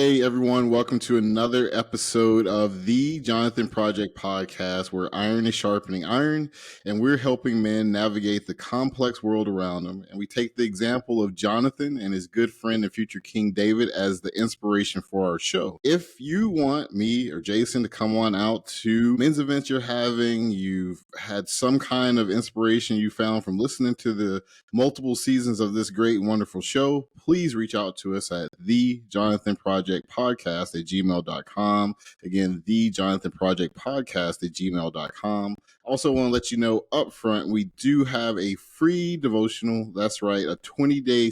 Hey everyone, welcome to another episode of the Jonathan Project Podcast, where iron is sharpening iron, and we're helping men navigate the complex world around them. And we take the example of Jonathan and his good friend and future King David as the inspiration for our show. If you want me or Jason to come on out to men's events you're having, you've had some kind of inspiration you found from listening to the multiple seasons of this great, wonderful show, please reach out to us at thejonathanprojectpodcast@gmail.com. Again, thejonathanprojectpodcast@gmail.com. Also want to let you know up front, we do have a free devotional. That's right, a 28-day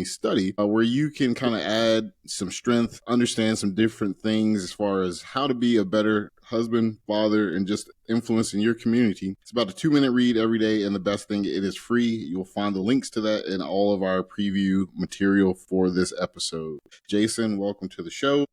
study where you can kind of add some strength, understand some different things as far as how to be a better husband, father, and just influence in your community. It's about a 2-minute read every day, and the best thing, it is free. You'll find the links to that in all of our preview material for this episode. Jason, welcome to the show.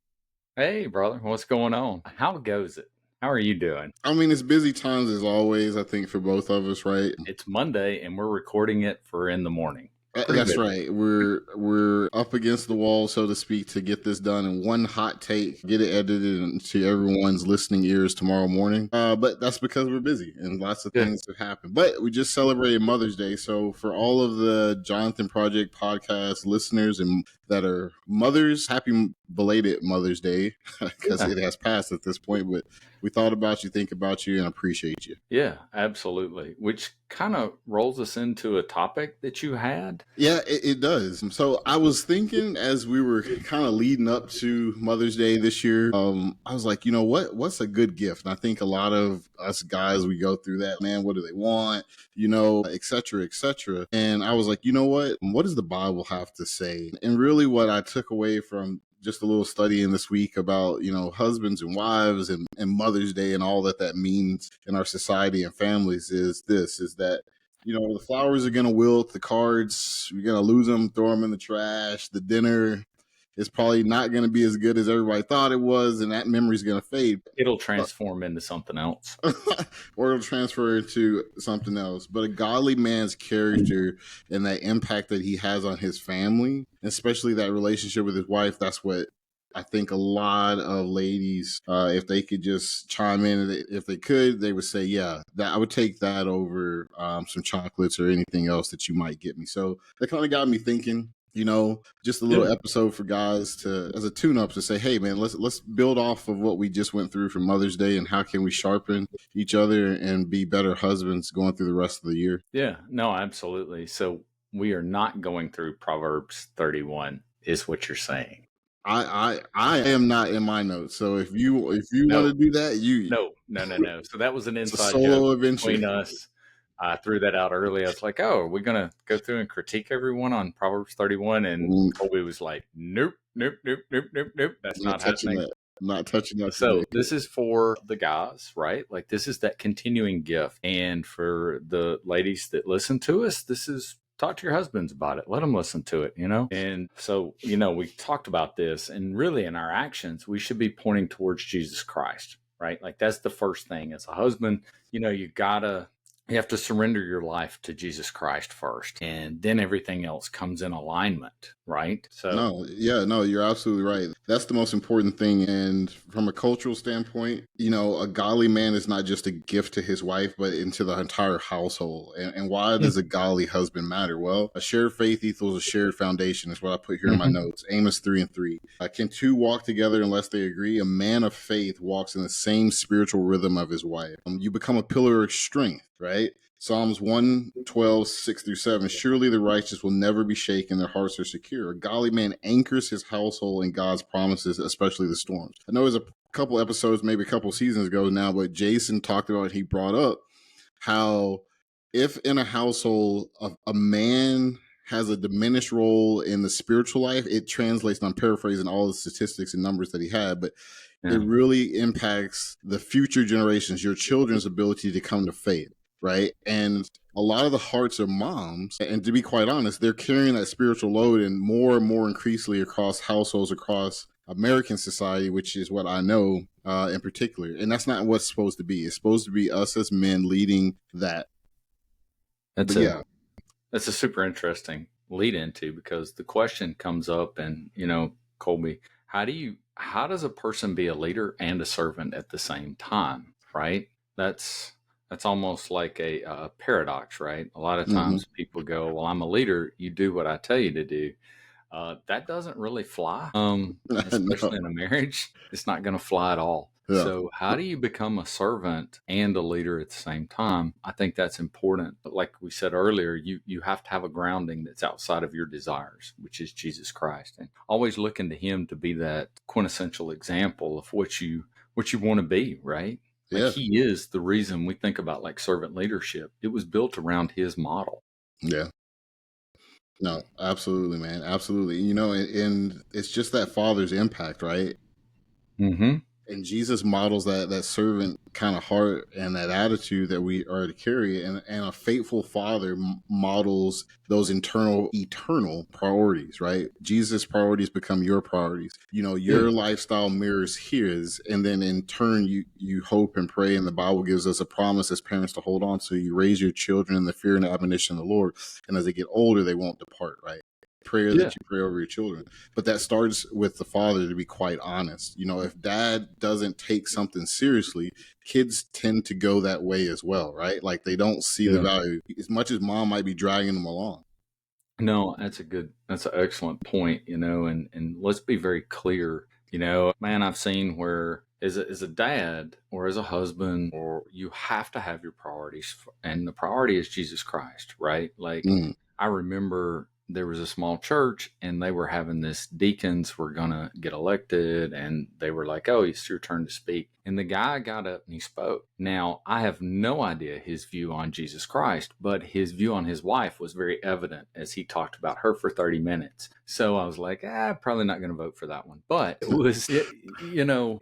Hey, brother, what's going on? How goes it? How are you doing? I mean, it's busy times as always, I think, for both of us, right? It's Monday, and we're recording it for in the morning. That's right. We're up against the wall, so to speak, to get this done in one hot take, get it edited into everyone's listening ears tomorrow morning. But that's because we're busy and lots of things have happened. But we just celebrated Mother's Day. So for all of the Jonathan Project podcast listeners and that are mothers, happy belated Mother's Day, because it has passed at this point. But we thought about you, think about you, and appreciate you. Yeah, absolutely. Which kind of rolls us into a topic that you had. Yeah, it does. So I was thinking as we were kind of leading up to Mother's Day this year, I was like, you know, what's a good gift? And I think a lot of us guys, we go through that, man, what do they want? You know, et cetera, et cetera. And I was like, you know what does the Bible have to say? And really what I took away from just a little study in this week about, you know, husbands and wives and Mother's Day and all that means in our society and families is that, you know, the flowers are going to wilt, the cards, you're going to lose them, throw them in the trash, the dinner is probably not going to be as good as everybody thought it was, and that memory is going to fade. It'll transform into something else. Or it'll transfer into something else. But a godly man's character and that impact that he has on his family, especially that relationship with his wife, that's what I think a lot of ladies, if they could just chime in, if they could, they would say, yeah, that I would take that over some chocolates or anything else that you might get me. So that kind of got me thinking, you know, just a little episode for guys to, as a tune-up, to say, hey, man, let's build off of what we just went through for Mother's Day and how can we sharpen each other and be better husbands going through the rest of the year. Yeah, no, absolutely. So we are not going through Proverbs 31 is what you're saying. I am not in my notes. So if you want to do that, No. So that was an inside joke between us. I threw that out early. I was like, oh, are we going to go through and critique everyone on Proverbs 31? And Colby was like, nope. That's not happening. Not touching that. So this is for the guys, right? Like this is that continuing gift. And for the ladies that listen to us, this is talk to your husbands about it. Let them listen to it, you know? And so, you know, we talked about this, and really in our actions, we should be pointing towards Jesus Christ, right? Like that's the first thing. As a husband, you know, you have to surrender your life to Jesus Christ first, and then everything else comes in alignment, right? So you're absolutely right. That's the most important thing. And from a cultural standpoint, you know, a godly man is not just a gift to his wife, but into the entire household. And why does a godly husband matter? Well, a shared faith equals a shared foundation is what I put here in my notes. Amos 3:3. Can two walk together unless they agree? A man of faith walks in the same spiritual rhythm of his wife. You become a pillar of strength, right? Psalms 112:6-7. Surely the righteous will never be shaken. Their hearts are secure. A godly man anchors his household in God's promises, especially the storms. I know there's a couple episodes, maybe a couple seasons ago now, but Jason talked about, he brought up how if in a household a man has a diminished role in the spiritual life, it translates, and I'm paraphrasing all the statistics and numbers that he had, but it really impacts the future generations, your children's ability to come to faith. Right. And a lot of the hearts of moms, and to be quite honest, they're carrying that spiritual load and more increasingly across households, across American society, which is what I know in particular. And that's not what's supposed to be. It's supposed to be us as men leading that. That's a super interesting lead into, because the question comes up, and Colby, how does a person be a leader and a servant at the same time, right? That's almost like a paradox, right? A lot of Hmm. times people go, well, I'm a leader, you do what I tell you to do. That doesn't really fly, No. especially in a marriage. It's not going to fly at all. Yeah. So, how do you become a servant and a leader at the same time? I think that's important. But like we said earlier, you have to have a grounding that's outside of your desires, which is Jesus Christ, and always looking to Him to be that quintessential example of what you want to be. Right? Like Yeah. He is the reason we think about like servant leadership. It was built around His model. Yeah. No, absolutely, man. Absolutely. And it's just that father's impact, right? Mm-hmm. And Jesus models that servant kind of heart and that attitude that we are to carry, and a faithful father models those eternal priorities, right? Jesus' priorities become your priorities. Yeah. Your lifestyle mirrors his, and then in turn you hope and pray, and the Bible gives us a promise as parents to hold on to. You raise your children in the fear and admonition of the Lord, and as they get older they won't depart, right? Prayer Yeah. that you pray over your children. But that starts with the father, to be quite honest. If dad doesn't take something seriously, kids tend to go that way as well, right? Like they don't see the Yeah. value as much as mom might be dragging them along. No, that's an excellent point, and let's be very clear, man, I've seen where as a dad or as a husband, or you have to have your priorities, and the priority is Jesus Christ, right? Like Mm, I remember there was a small church and they were having this deacons were going to get elected, and they were like, oh, it's your turn to speak. And the guy got up and he spoke. Now, I have no idea his view on Jesus Christ, but his view on his wife was very evident as he talked about her for 30 minutes. So I was like, probably not going to vote for that one. But it was,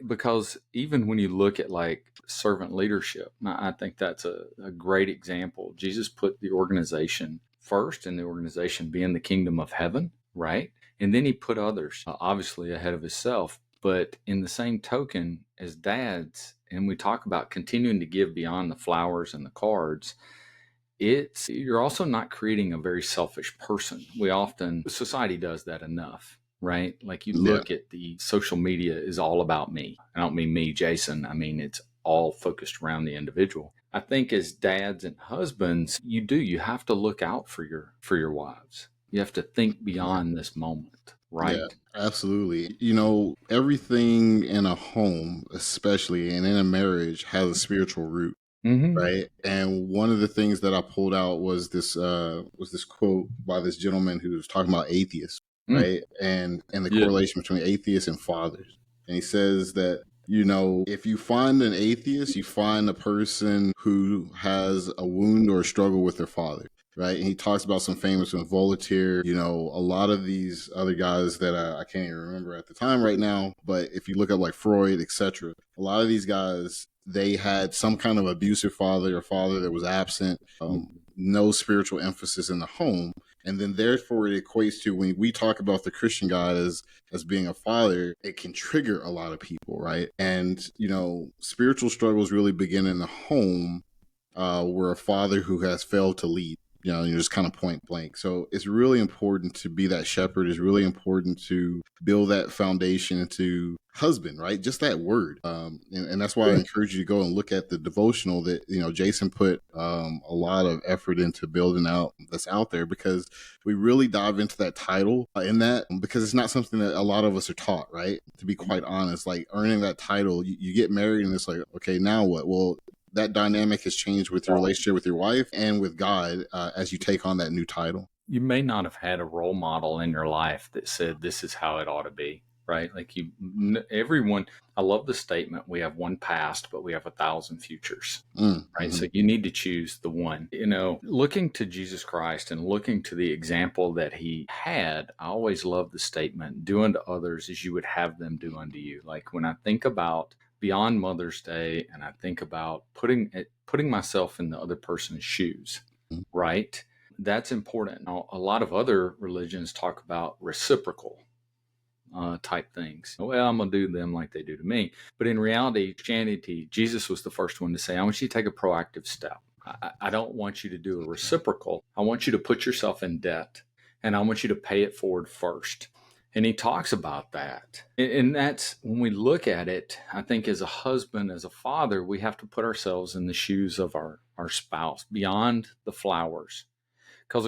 because even when you look at like servant leadership, I think that's a great example. Jesus put the organization first, and the organization being the kingdom of heaven, right? And then he put others, obviously, ahead of himself. But in the same token, as dads, and we talk about continuing to give beyond the flowers and the cards, you're also not creating a very selfish person. Society does that enough, right? Like you yeah. look at the social media is all about me. I don't mean me, Jason. I mean, it's all focused around the individual. I think as dads and husbands, you have to look out for your wives. You have to think beyond this moment, Yeah, right? absolutely. Everything in a home, especially and in a marriage, has a spiritual root, Mm-hmm. right? And one of the things that I pulled out was this quote by this gentleman who was talking about atheists, Mm. right? And the Yeah. correlation between atheists and fathers. And he says that, if you find an atheist, you find a person who has a wound or a struggle with their father. Right. And he talks about some famous ones, Voltaire, a lot of these other guys that I can't even remember at the time right now. But if you look up like Freud, etc., a lot of these guys, they had some kind of abusive father or father that was absent, no spiritual emphasis in the home. And then therefore it equates to, when we talk about the Christian God as being a father, it can trigger a lot of people, right? And, spiritual struggles really begin in the home, where a father who has failed to lead, you're just kind of point blank. So it's really important to be that shepherd. It's really important to build that foundation into husband, right? Just that word. And that's why I encourage you to go and look at the devotional that, Jason put a lot of effort into building out, that's out there, because we really dive into that title in that, because it's not something that a lot of us are taught, right? To be quite honest, like earning that title, you get married and it's like, okay, now what? Well, that dynamic has changed with your relationship with your wife and with God, as you take on that new title. You may not have had a role model in your life that said this is how it ought to be, right? Like everyone, I love the statement, we have one past, but we have 1,000 futures, right? Mm-hmm. So you need to choose the one. Looking to Jesus Christ and looking to the example that he had, I always love the statement, do unto others as you would have them do unto you. Like when I think about beyond Mother's Day, and I think about putting myself in the other person's shoes, right? That's important. Now, a lot of other religions talk about reciprocal type things. Well, I'm going to do them like they do to me. But in reality, Christianity, Jesus was the first one to say, I want you to take a proactive step. I don't want you to do a reciprocal. I want you to put yourself in debt. and I want you to pay it forward first. And he talks about that. And that's when we look at it, I think as a husband, as a father, we have to put ourselves in the shoes of our spouse beyond the flowers. Because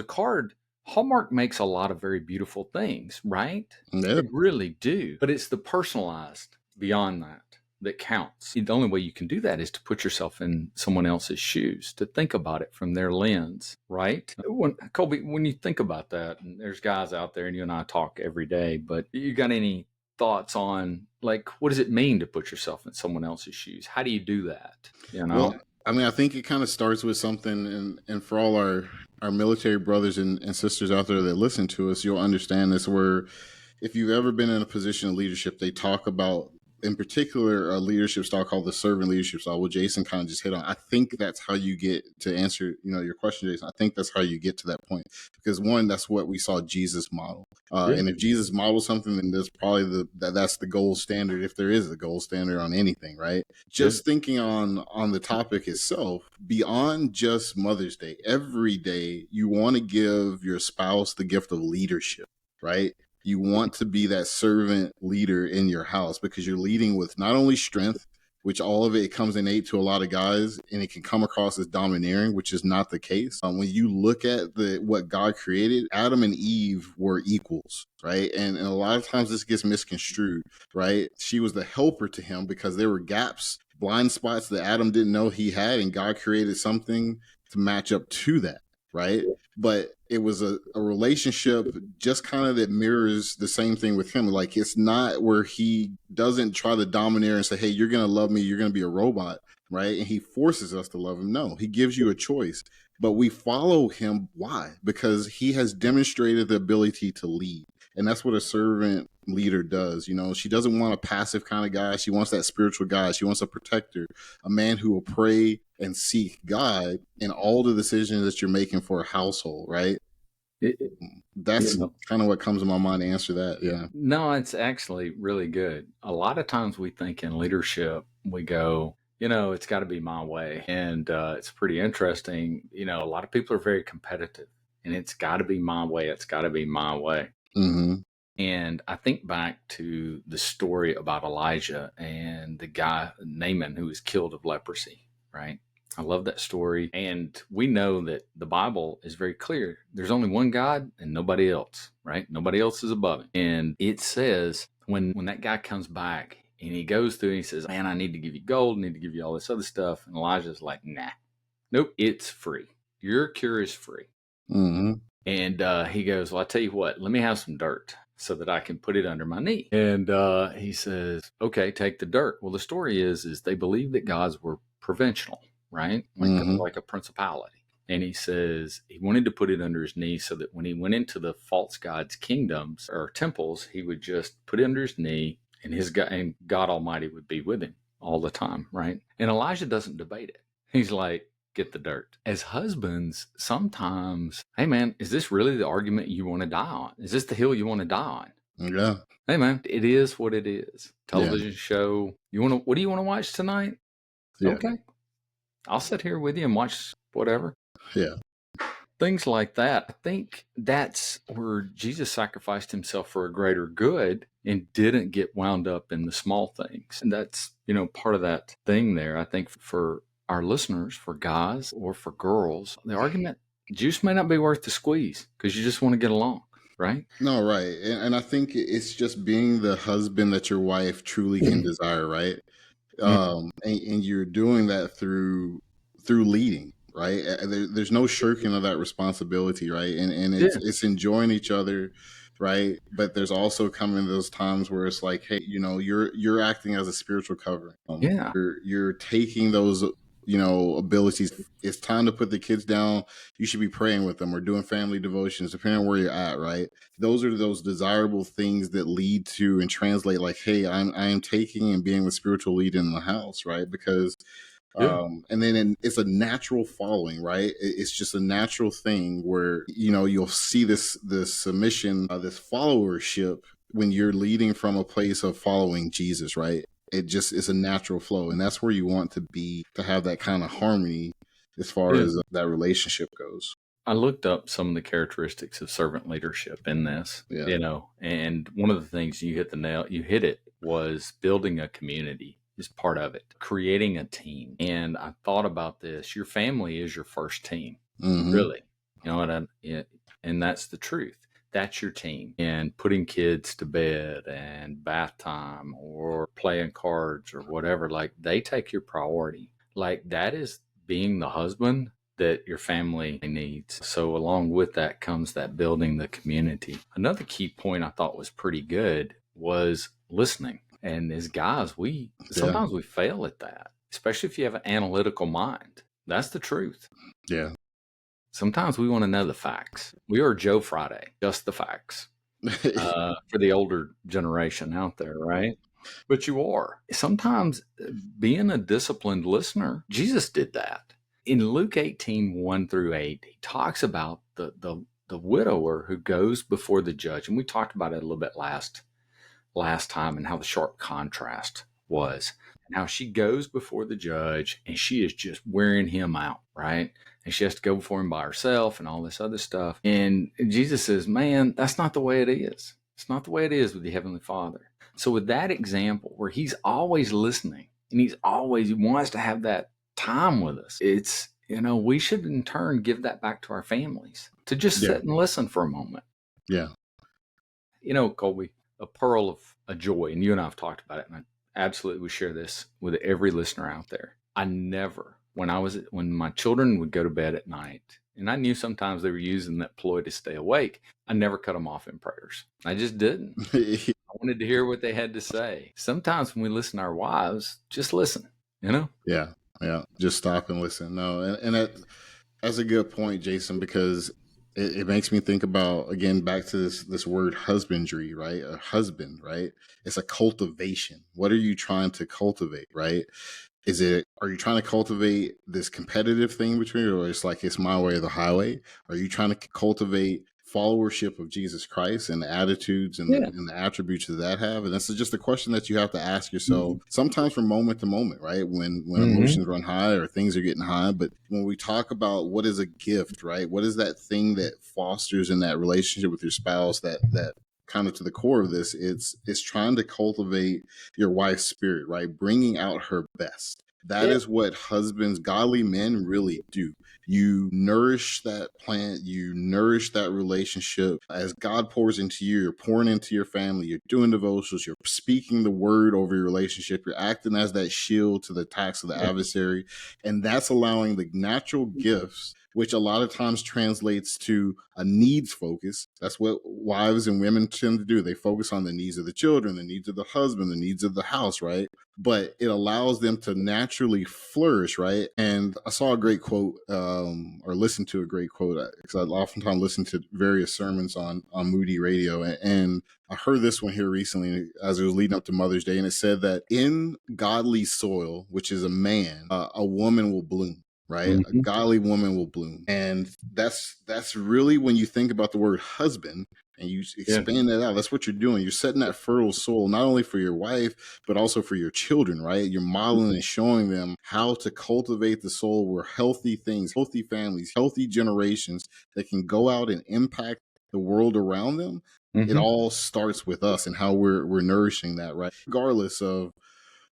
Hallmark makes a lot of very beautiful things, right? Yeah. They really do. But it's the personalized beyond that counts. The only way you can do that is to put yourself in someone else's shoes, to think about it from their lens, right? Colby, when you think about that, and there's guys out there, and you and I talk every day, but you got any thoughts on, like, what does it mean to put yourself in someone else's shoes? How do you do that? You know? Well, I mean, I think it kind of starts with something, and for all our military brothers and sisters out there that listen to us, you'll understand this, where if you've ever been in a position of leadership, they talk about, in particular, a leadership style called the servant leadership style, what Jason kind of just hit on. I think that's how you get to answer, your question, Jason. I think that's how you get to that point, because one, that's what we saw Jesus model. And if Jesus modeled something, then there's probably that's the gold standard, if there is a gold standard on anything, right? Just thinking on the topic itself, beyond just Mother's Day, every day you want to give your spouse the gift of leadership, right? You want to be that servant leader in your house, because you're leading with not only strength, which all of it comes innate to a lot of guys, and it can come across as domineering, which is not the case. When you look at what God created, Adam and Eve were equals, right? And a lot of times this gets misconstrued, right? She was the helper to him because there were gaps, blind spots that Adam didn't know he had, and God created something to match up to that, right? But it was a relationship just kind of that mirrors the same thing with him. Like, it's not where he doesn't try to domineer and say, hey, you're going to love me, you're going to be a robot, right? And he forces us to love him. No, he gives you a choice. But we follow him. Why? Because he has demonstrated the ability to lead. And that's what a servant leader does. She doesn't want a passive kind of guy. She wants that spiritual guy. She wants a protector, a man who will pray and seek God in all the decisions that you're making for a household, right? That's kind of what comes to my mind to answer that. Yeah. No, it's actually really good. A lot of times we think in leadership, we go, it's got to be my way. And it's pretty interesting. A lot of people are very competitive, and it's got to be my way. It's got to be my way. Mm-hmm. And I think back to the story about Elijah and the guy, Naaman, who was killed of leprosy, right? I love that story. And we know that the Bible is very clear. There's only one God and nobody else, right? Nobody else is above him. And it says when that guy comes back and he goes through and he says, man, I need to give you gold, I need to give you all this other stuff. And Elijah's like, nah, nope, it's free. Your cure is free. Mm-hmm. And he goes, well, I tell you what, let me have some dirt so that I can put it under my knee. And he says, okay, take the dirt. Well, the story is they believed that gods were provincial, right? Like a principality. And he says he wanted to put it under his knee so that when he went into the false gods' kingdoms or temples, he would just put it under his knee, and God Almighty would be with him all the time, right? And Elijah doesn't debate it. He's like, get the dirt. As husbands, sometimes, hey man, is this really the argument you want to die on? Is this the hill you want to die on? Yeah. Hey man, it is what it is. Television show. What do you want to watch tonight? Yeah. Okay. I'll sit here with you and watch whatever. Yeah. Things like that. I think that's where Jesus sacrificed himself for a greater good and didn't get wound up in the small things. And that's, part of that thing there. I think for our listeners, for guys or for girls, the argument, juice may not be worth the squeeze because you just want to get along, right? No, right. And I think it's just being the husband that your wife truly can desire, right? And you're doing that through leading, right? There's no shirking of that responsibility, right? And it's enjoying each other, right? But there's also coming those times where it's like, hey, you're acting as a spiritual covering. You're taking those abilities. It's time to put the kids down. You should be praying with them or doing family devotions, depending on where you're at, right? Those are those desirable things that lead to and translate like, hey, I am taking and being the spiritual lead in the house, right? Because and then it's a natural following, right? It's just a natural thing where, you'll see this submission, this followership when you're leading from a place of following Jesus, right? It just is a natural flow. And that's where you want to be, to have that kind of harmony as far as that relationship goes. I looked up some of the characteristics of servant leadership in this, Yeah. and one of the things you hit it, was building a community is part of it, creating a team. And I thought about this. Your family is your first team, really. And that's the truth. That's your team. And putting kids to bed and bath time or playing cards or whatever, like they take your priority. Like that is being the husband that your family needs. So along with that comes that building the community. Another key point I thought was pretty good was listening. And as guys, sometimes we fail at that, especially if you have an analytical mind. That's the truth. Yeah. Sometimes we want to know the facts. We are Joe Friday, just the facts, for the older generation out there, right? But you are. Sometimes being a disciplined listener, Jesus did that. In Luke 18:1-8, he talks about the widower who goes before the judge. And we talked about it a little bit last time, and how the sharp contrast was, and how she goes before the judge and she is just wearing him out, right? And she has to go before him by herself and all this other stuff. And Jesus says, man, that's not the way it is. It's not the way it is with the Heavenly Father. So with that example where he's always listening and he wants to have that time with us, it's, we should in turn give that back to our families to just sit and listen for a moment. Yeah. Colby, a pearl of a joy, and you and I have talked about it, and I absolutely would share this with every listener out there. I never, when my children would go to bed at night, and I knew sometimes they were using that ploy to stay awake, I never cut them off in prayers. I just didn't. I wanted to hear what they had to say. Sometimes when we listen to our wives, just listen, Yeah. Just stop and listen. No, and that's a good point, Jason, because it makes me think about, again, back to this word husbandry, right? A husband, right? It's a cultivation. What are you trying to cultivate, right? Are you trying to cultivate this competitive thing between you, or it's like it's my way or the highway? Are you trying to cultivate followership of Jesus Christ and the attitudes and the attributes that have? And this is just a question that you have to ask yourself sometimes from moment to moment, right? When emotions run high or things are getting high. But when we talk about what is a gift, right? What is that thing that fosters in that relationship with your spouse that kind of to the core of this, it's trying to cultivate your wife's spirit, right? Bringing out her best. That is what husbands, godly men, really do. You nourish that plant, you nourish that relationship. As God pours into you, you're pouring into your family, you're doing devotions, you're speaking the word over your relationship, you're acting as that shield to the attacks of the adversary. And that's allowing the natural gifts, which a lot of times translates to a needs focus. That's what wives and women tend to do. They focus on the needs of the children, the needs of the husband, the needs of the house, right? But it allows them to naturally flourish, right? And I saw a great quote, or listened to a great quote, because I oftentimes listen to various sermons on Moody Radio, and I heard this one here recently as it was leading up to Mother's Day, and it said that in godly soil, which is a man, a woman will bloom. Right? A godly woman will bloom. And that's really, when you think about the word husband and you expand that out, that's what you're doing. You're setting that fertile soil, not only for your wife, but also for your children, right? You're modeling and showing them how to cultivate the soul where healthy things, healthy families, healthy generations that can go out and impact the world around them. It all starts with us and how we're nourishing that, right? Regardless of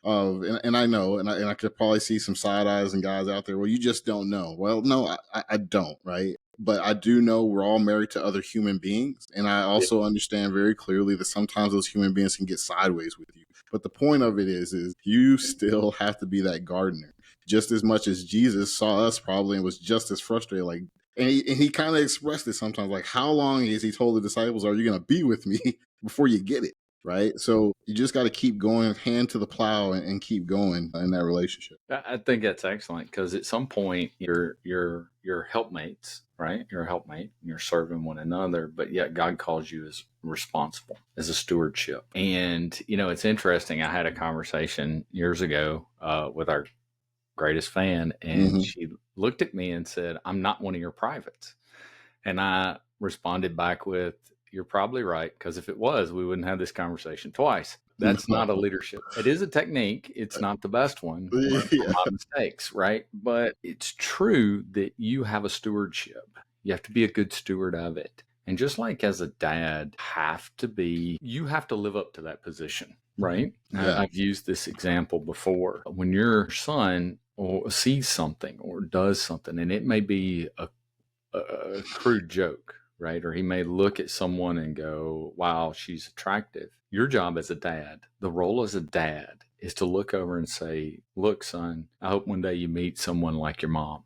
and I know, and I could probably see some side eyes and guys out there. Well, you just don't know. Well, no, I don't, right? But I do know we're all married to other human beings, and I also understand very clearly that sometimes those human beings can get sideways with you. But the point of it is you still have to be that gardener, just as much as Jesus saw us probably and was just as frustrated. Like, and he kind of expressed it sometimes, like, how long is he told the disciples, are you going to be with me before you get it? Right. So you just got to keep going, hand to the plow, and keep going in that relationship. I think that's excellent, because at some point you're helpmates, right? You're a helpmate and you're serving one another, but yet God calls you as responsible, as a stewardship. And, it's interesting. I had a conversation years ago with our greatest fan, and she looked at me and said, I'm not one of your privates. And I responded back with, you're probably right, because if it was, we wouldn't have this conversation twice. That's not a leadership. It is a technique. It's not the best one. Learn from my mistakes, right? But it's true that you have a stewardship. You have to be a good steward of it. And just like as a dad, you have to live up to that position, right? Yeah. I've used this example before. When your son sees something or does something, and it may be a crude joke, right? Or he may look at someone and go, wow, she's attractive. Your job as a dad, the role as a dad, is to look over and say, look, son, I hope one day you meet someone like your mom.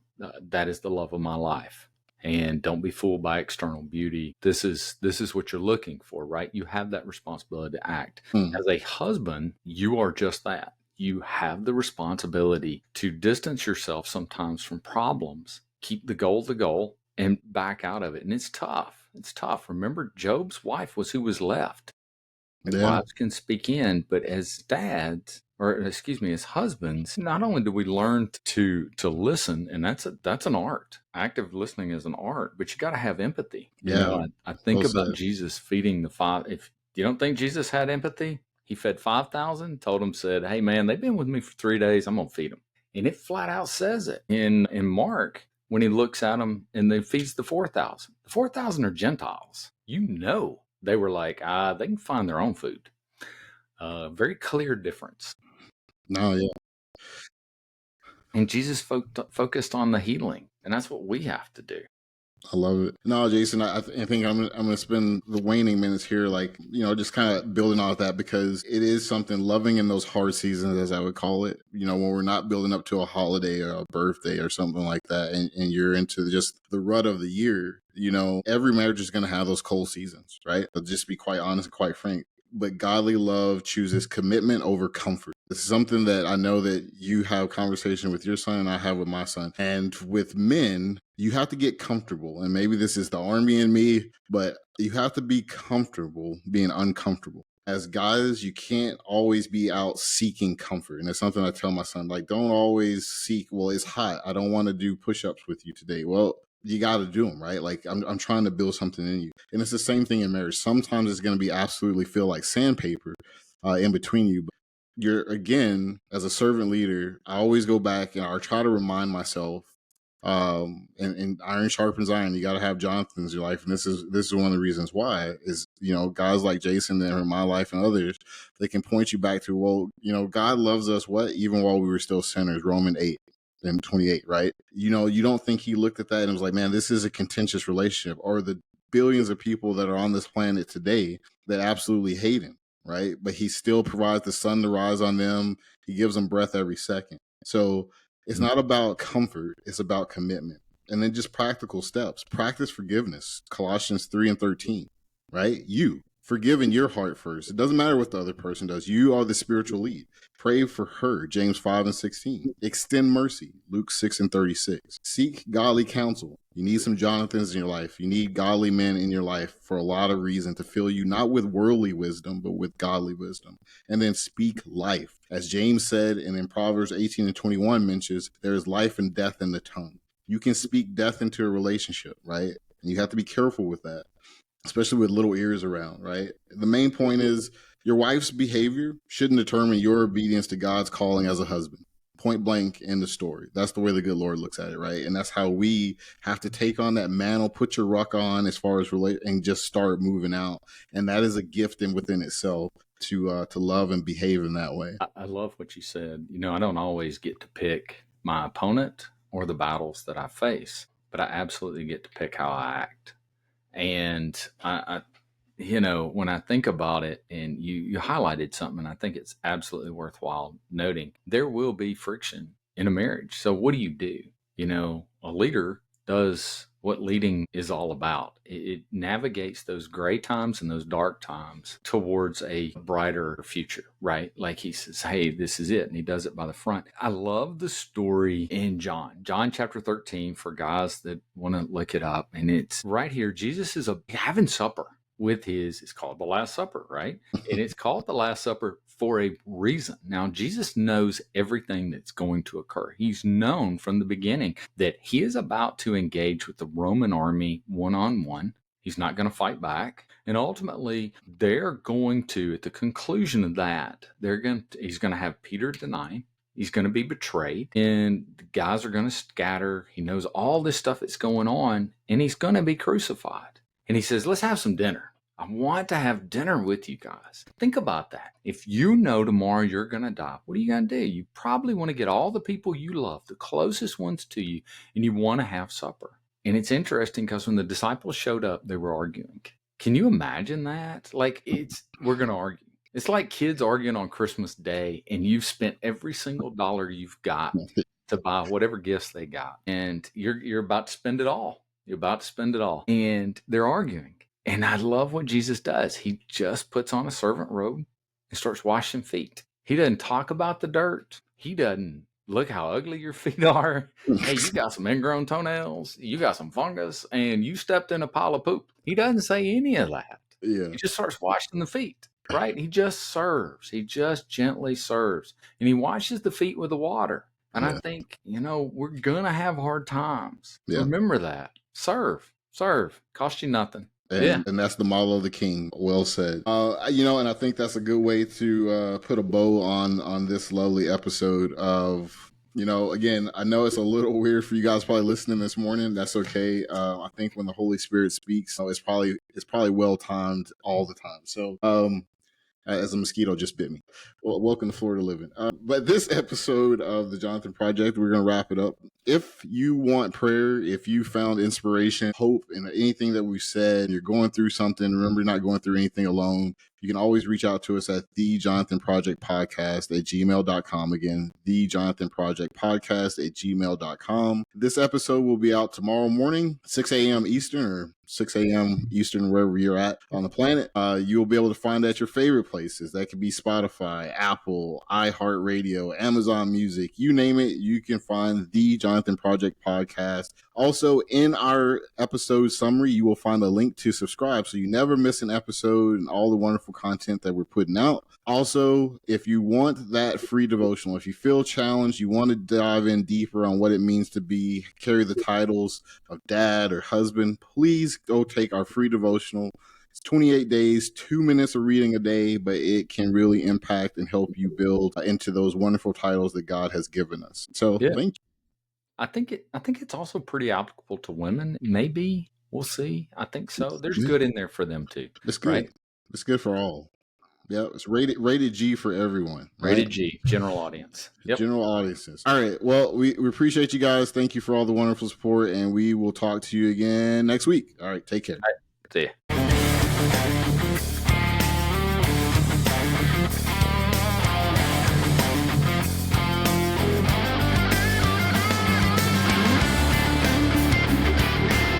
That is the love of my life. And don't be fooled by external beauty. This is what you're looking for, right? You have that responsibility to act. As a husband, you are just that. You have the responsibility to distance yourself sometimes from problems, keep the goal, and back out of it. And it's tough. It's tough. Remember, Job's wife was who was left. And wives can speak in, but as dads, or excuse me, as husbands, not only do we learn to listen, and that's an art. Active listening is an art, but you got to have empathy. You know, I think about Jesus feeding the five. If you don't think Jesus had empathy, he fed 5,000. Told them, said, "Hey man, they've been with me for 3 days. I'm gonna feed them." And it flat out says it in Mark when he looks at them and then feeds the 4,000. The 4,000 are Gentiles. You know. They were like, they can find their own food. Very clear difference. No, yeah. And Jesus focused on the healing. And that's what we have to do. I love it. No, Jason, I think I'm going to spend the waning minutes here, like, just kind of building off that, because it is something, loving in those hard seasons, as I would call it, when we're not building up to a holiday or a birthday or something like that, and you're into just the rut of the year, every marriage is going to have those cold seasons, right? But just be quite honest and quite frank. But godly love chooses commitment over comfort. This is something that I know that you have conversation with your son and I have with my son. And with men, you have to get comfortable. And maybe this is the army in me, but you have to be comfortable being uncomfortable. As guys, you can't always be out seeking comfort. And it's something I tell my son, like, don't always seek, well, it's hot, I don't want to do push-ups with you today. Well, you got to do them, right? Like, I'm trying to build something in you. And it's the same thing in marriage. Sometimes it's going to be absolutely feel like sandpaper in between you. But you're, again, as a servant leader, I always go back and I try to remind myself, and iron sharpens iron. You got to have Jonathans in your life. And this is one of the reasons why is, guys like Jason that are in my life and others, they can point you back to, well, God loves us, what? Even while we were still sinners, Romans 8. And 28, right? You don't think he looked at that and was like, man, this is a contentious relationship, or the billions of people that are on this planet today that absolutely hate him, right? But he still provides the sun to rise on them. He gives them breath every second. So it's not about comfort, it's about commitment. And then just practical steps. Practice forgiveness, Colossians 3:13, right? You forgive in your heart first. It doesn't matter what the other person does. You are the spiritual lead. Pray for her, James 5:16. Extend mercy, Luke 6:36. Seek godly counsel. You need some Jonathans in your life. You need godly men in your life for a lot of reasons to fill you, not with worldly wisdom, but with godly wisdom. And then speak life. As James said, and in Proverbs 18:21 mentions, there is life and death in the tongue. You can speak death into a relationship, right? And you have to be careful with that, especially with little ears around, right? The main point is your wife's behavior shouldn't determine your obedience to God's calling as a husband. Point blank in the story. That's the way the good Lord looks at it, right? And that's how we have to take on that mantle, put your ruck on as far as and just start moving out. And that is a gift in within itself to love and behave in that way. I love what you said. I don't always get to pick my opponent or the battles that I face, but I absolutely get to pick how I act. And I when I think about it, and you highlighted something, and I think it's absolutely worthwhile noting, there will be friction in a marriage. So what do? A leader does what leading is all about. It navigates those gray times and those dark times towards a brighter future, right? Like he says, hey, this is it. And he does it by the front. I love the story in John chapter 13, for guys that want to look it up. And it's right here. Jesus is having supper with it's called the Last Supper, right? And it's called the Last Supper for a reason. Now, Jesus knows everything that's going to occur. He's known from the beginning that he is about to engage with the Roman army one-on-one. He's not going to fight back. And ultimately, they're going to, at the conclusion of that, he's going to have Peter deny him. He's going to be betrayed, and the guys are going to scatter. He knows all this stuff that's going on, and he's going to be crucified. And he says, let's have some dinner. I want to have dinner with you guys. Think about that. If you know tomorrow you're going to die, what are you going to do? You probably want to get all the people you love, the closest ones to you, and you want to have supper. And it's interesting because when the disciples showed up, they were arguing. Can you imagine that? Like, we're going to argue. It's like kids arguing on Christmas Day, and you've spent every single dollar you've got to buy whatever gifts they got, and you're about to spend it all. You're about to spend it all, and they're arguing. And I love what Jesus does. He just puts on a servant robe and starts washing feet. He doesn't talk about the dirt. He doesn't look how ugly your feet are. Hey, you got some ingrown toenails. You got some fungus, and you stepped in a pile of poop. He doesn't say any of that. Yeah. He just starts washing the feet, right? He just serves. He just gently serves. And he washes the feet with the water. And I think, we're going to have hard times. Yeah. Remember that. Serve. Cost you nothing. And that's the model of the king. Well said. And I think that's a good way to put a bow on this lovely episode of, again, I know it's a little weird for you guys probably listening this morning. That's okay. I think when the Holy Spirit speaks, it's probably well timed all the time. So, as a mosquito just bit me. Well, welcome to Florida Living. But this episode of the Jonathan Project, we're going to wrap it up. If you want prayer, if you found inspiration, hope in anything that we've said, you're going through something, remember, you're not going through anything alone. You can always reach out to us at thejonathanprojectpodcast@gmail.com. Again, thejonathanprojectpodcast@gmail.com. This episode will be out tomorrow morning, 6 a.m. Eastern or 6 a.m. Eastern, wherever you're at on the planet. You'll be able to find at your favorite places. That could be Spotify, Apple, iHeartRadio, Amazon Music, you name it. You can find The Jonathan Project Podcast. Also, in our episode summary, you will find a link to subscribe so you never miss an episode and all the wonderful content that we're putting out. Also, if you want that free devotional, if you feel challenged, you want to dive in deeper on what it means to carry the titles of dad or husband, please go take our free devotional. It's 28 days, 2 minutes of reading a day, but it can really impact and help you build into those wonderful titles that God has given us. So thank you. I think it's also pretty applicable to women. Maybe. We'll see. I think so. There's good in there for them too. It's good. Right? It's good for all. Yeah, it's rated G for everyone. Right? Rated G, general audience. Yep. General audiences. All right. Well, we appreciate you guys. Thank you for all the wonderful support, and we will talk to you again next week. All right. Take care. All right. See ya.